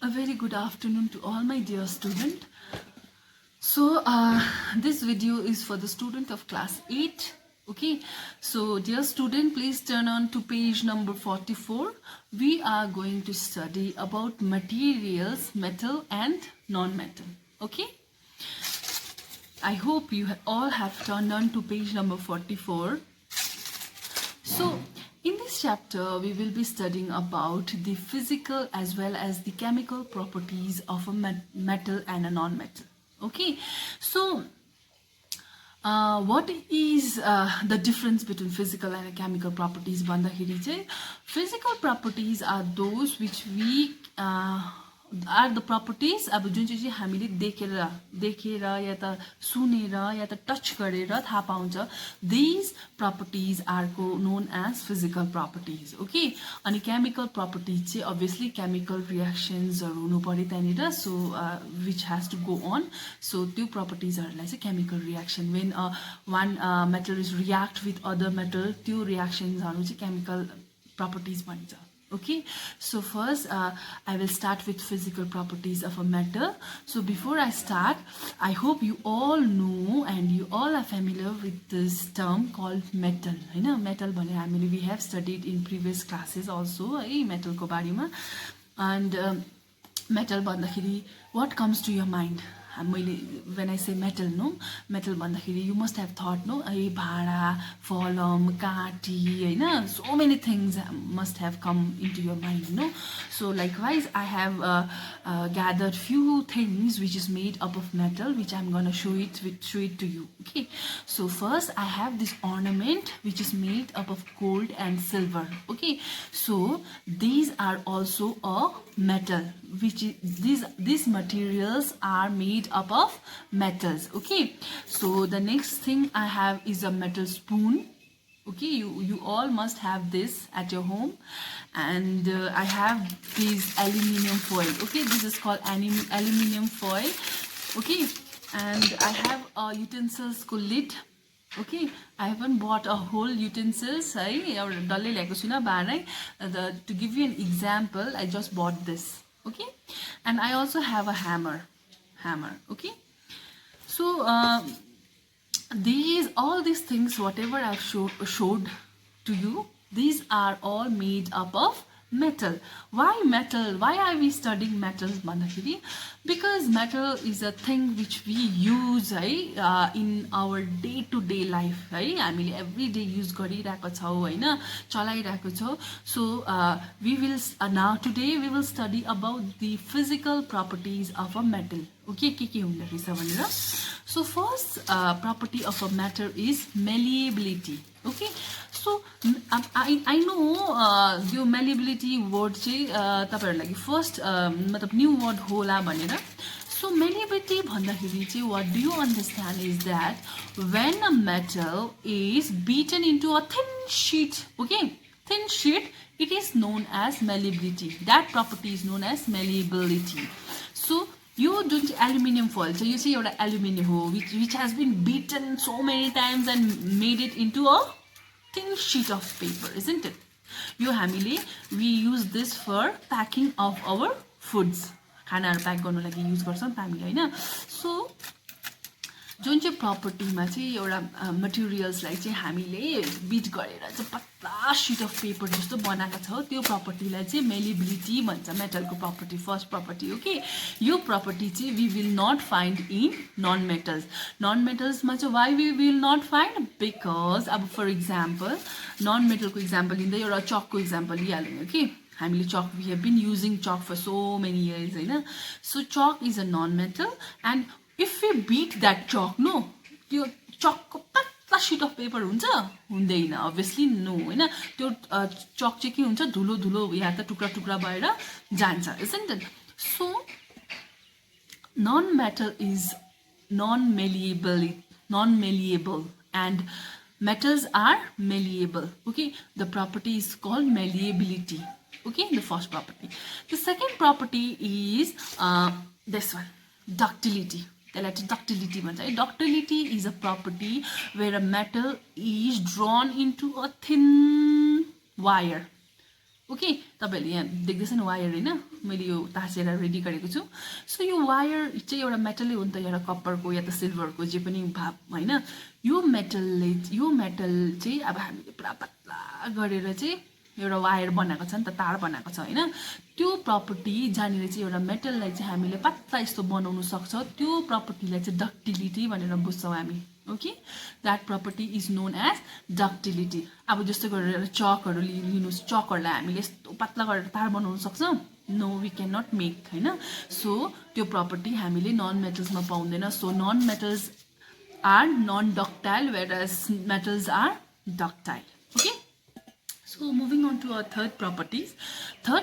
A very good afternoon to all my dear student. So this video is for the student of class 8. Okay, so dear student, please turn on to page number 44. We are going to study about materials, metal and non-metal. Okay, I hope you all have turned on to page number 44. So in this chapter, we will be studying about the physical as well as the chemical properties of a metal and a non-metal. Okay, so what is the difference between physical and chemical properties? Physical properties are those which we are the properties अब जुन चाहिँ हामीले देखेर या त सुनेर या त touch गरेर थाहा पाउँछ. These properties are known as physical properties. Okay, अनि chemical properties चाहिँ obviously chemical reactions हुनु पर्यो त्यहाँनिर, so which has to go on. So त्यो properties हरूलाई चाहिँ chemical reaction, when one metal is react with other metal, त्यो reactions हरू चाहिँ chemical properties भन्छ. Okay, so first I will start with physical properties of a metal. So before I start, I hope you all know and you all are familiar with this term called metal. You know, metal we have studied in previous classes also, metal ko barema. And metal bhandakheri, what comes to your mind? When I say metal, no, metal bhandakheri, you must have thought, no, bhada, falum, kaati, na, so many things must have come into your mind, no. So likewise, I have gathered few things which is made up of metal, which I'm gonna show it to you. Okay, so first I have this ornament which is made up of gold and silver. Okay, so these are also a metal, which is these materials are made up of metals. Okay, so the next thing I have is a metal spoon. Okay, you all must have this at your home. And I have this aluminium foil. Okay, this is called aluminium foil. Okay, and I have a utensils lid. Okay, I haven't bought a whole utensils. To give you an example, I just bought this. Okay, and I also have a hammer. Okay, so all these things, whatever I've showed to you, these are all made up of metal. Why metal? Why are we studying metals? Because metal is a thing which we use in our day-to-day life. Every day use गरिरहेको छौं हैन, चलाइरहेको छौं. So we will now today we will study about the physical properties of a metal. Okay, के हुँदो रहेछ भनेर. So first property of a metal is malleability. Okay, so I know यो malleability word चाहिँ तपाईहरुको लागि first मतलब new word होला भनेर. So malleability भन्दाखेरि चाहिँ what do you understand is that when a metal is beaten into a thin sheet, okay, thin sheet, it is known as malleability. That property is known as malleability. So you do aluminium foil, so you see your aluminium which has been beaten so many times and made it into a thin sheet of paper, isn't it? We use this for packing of our foods. खानाहरु pack गर्नु लागि use गर्छौं हामीले हैन. So जुन चाहिँ प्रपर्टीमा चाहिँ एउटा मटेरियल्सलाई चाहिँ हामीले बिट गरेर चाहिँ पतला शीट अफ पेपर जस्तो बनाएका छौं, त्यो प्रपर्टीलाई चाहिँ malleability भन्छ. मेटलको प्रपर्टी, फर्स्ट प्रपर्टी. ओके, यो प्रपर्टी चाहिँ we will not find in non metals. Non metals मा चाहिँ why we will not find? Because अब for example non metal को example लिँदा एउटा चकको example लिहालौं. ओके, हामीले chalk, we have been using chalk for so many years, हैन. So chalk is a non metal, and if we beat that chalk, no, त्यो chalk को पतला sheet of paper हुन्छ हुँदैन, obviously no, हैन. त्यो chalk चाहिँ के हुन्छ, धुलो धुलो या त टुक्रा टुक्रा भएर जान्छ, isn't it? So non metal is non malleable, and metals are malleable. Okay, the property is called malleability. Okay, the first property. The second property is this one, ductility. Ductility is a property where a metal is drawn into a thin wire. Okay तपाईहरुले यहाँ देख्दैछ नि wire हैन मैले यो तासेर ready गरेको छु so यो wire चाहिँ एउटा मेटलै हो नि त एउटा कपरको या त सिल्भरको जे पनि भाग हैन यो मेटल चाहिँ अब हामीले पुरा पतला गरेर चाहिँ एउटा वायर बनाएको छ नि त तार बनाएको छ हैन त्यो प्रपर्टी जहाँनिर चाहिँ एउटा मेटललाई चाहिँ हामीले पतला यस्तो बनाउन सक्छ त्यो प्रपर्टीलाई चाहिँ डक्टिलिटी भनेर बुझ्छौँ हामी okay that property is known as ductility अब जस्तो गरेर चकहरू लिनुहोस् चकहरूलाई हामीले यस्तो पतला गरेर तार बनाउन सक्छौँ no we can not make हैन सो त्यो प्रपर्टी हामीले नन मेटल्समा पाउँदैन so non metals are non ductile whereas metals are ductile okay so moving on to our third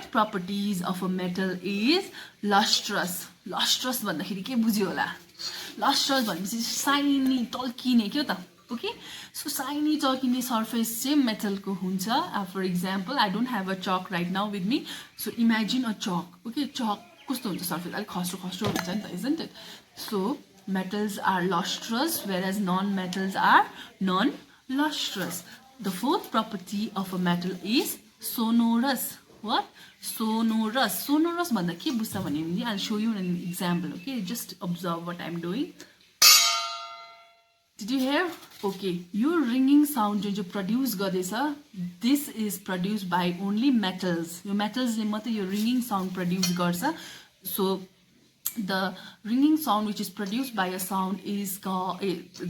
properties of a metal is lustrous भन्दाखेरि के बुझ्यो होला lustrous भनेपछि शाइनी टल्किने के हो त ओके सो शाइनी टल्किने सर्फेस चाहिँ मेटलको हुन्छ for example I don't have a chalk right now with me so imagine a chalk okay chalk कस्तो हुन्छ सर्फेस अलिक खस्रो हुन्छ नि त isn't it so metals are lustrous whereas non-metals are non-lustrous. The fourth property of a metal is sonorous. What? Sonorous. Sonorous bhanda ke bujhcha bhane I'll show you an example. Okay, just observe what I'm doing. Did you hear? Okay, your ringing sound jo produce gardecha this is produced by only metals. Your metals le matra your ringing sound produce garcha. So the ringing sound which is produced by a sound is called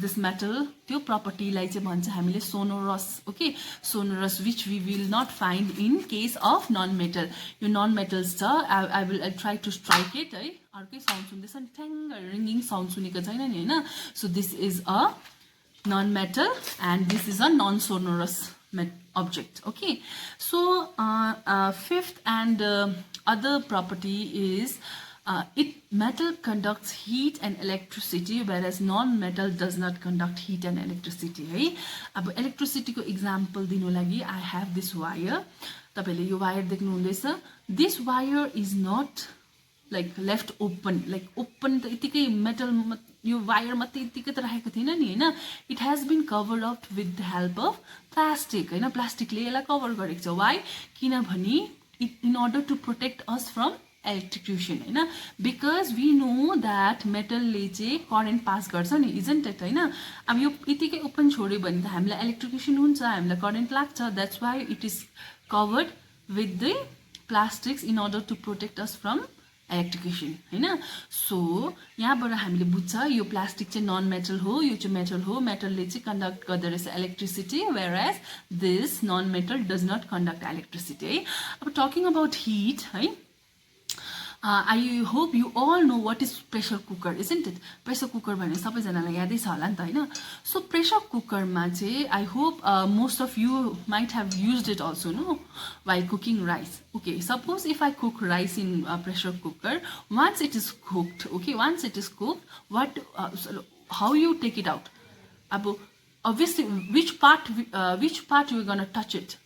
this metal त्यो property लाई चाहिँ भन्छ हामीले sonorous okay sonorous which we will not find in case of non metal यो non metals छ I'll try to strike it है अर्कै sound सुन्दैछ नि ठ्याङ ringing sound सुनेको छैन नि हैन so this is a non metal and this is a non sonorous object okay so fifth and other property is metal conducts heat and electricity whereas non-metal does not conduct heat and electricity है अब electricity को example दिनु लागि I have this wire तपाईले यो wire देख्नु हुँदैछ this wire is not like left open like open त यतिकै metal यो wire मात्रै यतिकै त राखेको थिएन नि हैन it has been covered up with the help of plastic हैन plastic ले यसलाई कभर गरेको छ why किनभने in order to protect us from electrocution हैन because we know that metal ले चाहिँ current pass गर्छ नि isn't it हैन अब यो यतिकै ओपन छोड्यो भने त हामीलाई electrocution हुन्छ हामीलाई current लाग्छ that's why it is covered with the plastics in order to protect us from electrocution हैन so यहाँबाट हामीले बुझ्छ यो प्लास्टिक चाहिँ नन मेटल हो यो चाहिँ मेटल हो मेटलले चाहिँ कन्डक्ट गर्दै रहेछ electricity whereas this non metal does not conduct electricity है अब talking about heat है I hope you all know what is pressure cooker isn't it pressure cooker भने सबैजनालाई यादै छ होला नि त हैन so pressure cooker मा चाहिँ I hope most of you might have used it also no while cooking rice okay suppose if I cook rice in a pressure cooker once it is cooked okay once it is cooked what how you take it out abo obviously which part you're going to touch it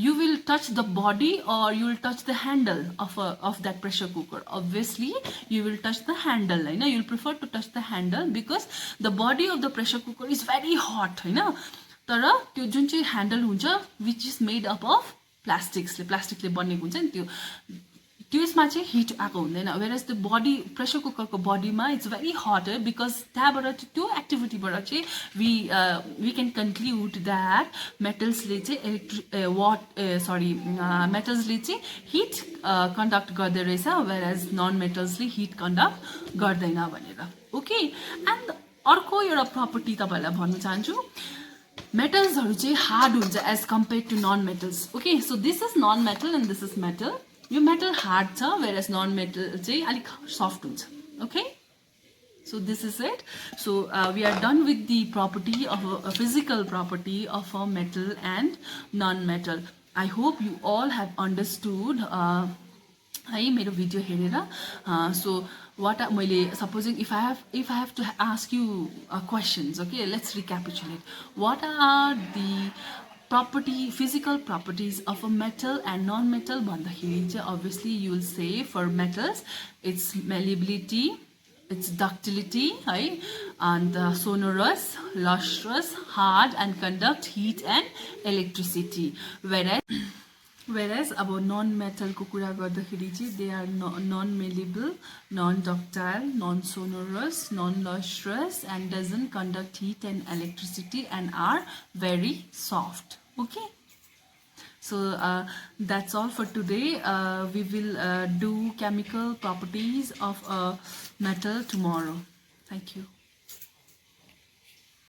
you will touch the body or you will touch the handle of that pressure cooker obviously you will touch the handle हैन you will prefer to touch the handle because the body of the pressure cooker is very hot हैन तर त्यो जुन चाहिँ handle हुन्छ which is made up of plastics ले बनेको हुन्छ नि त्यो त्यसमा चाहिँ हिट आको हुँदैन whereas the body pressure cooker को body मा it's very hot because त्यहाँबाट त्यो एक्टिभिटी बाट चाहिँ we can conclude that metals ले चाहिँ metals ले चाहिँ heat conduct गर्दै रहेछ whereas non metals ले heat conduct गर्दैन भनेर okay and अर्को एउटा property तपाईहरुलाई भन्न चाहन्छु metals हरु चाहिँ hard हुन्छ as compared to non metals okay so this is non metal and this is metal यो metal hard छ whereas non metal चाहिँ अलिक soft हुन्छ okay so this is it so we are done with the property of a physical property of a metal and non metal I hope you all have understood है मेरो video हेरेर so what मैले supposing if I have to ask you questions okay let's recapitulate what are the physical properties of a metal and non-metal भन्दाखेरि चाहिँ obviously you will say for metals its malleability its ductility है and sonorous lustrous hard and conduct heat and electricity whereas Whereas अब non मेटलको कुरा गर्दाखेरि चाहिँ they are non malleable, non ductile, non sonorous, non lustrous and doesn't conduct heat and electricity and are very soft. Okay. So that's all for today. We will do chemical properties of a metal tomorrow. Thank you.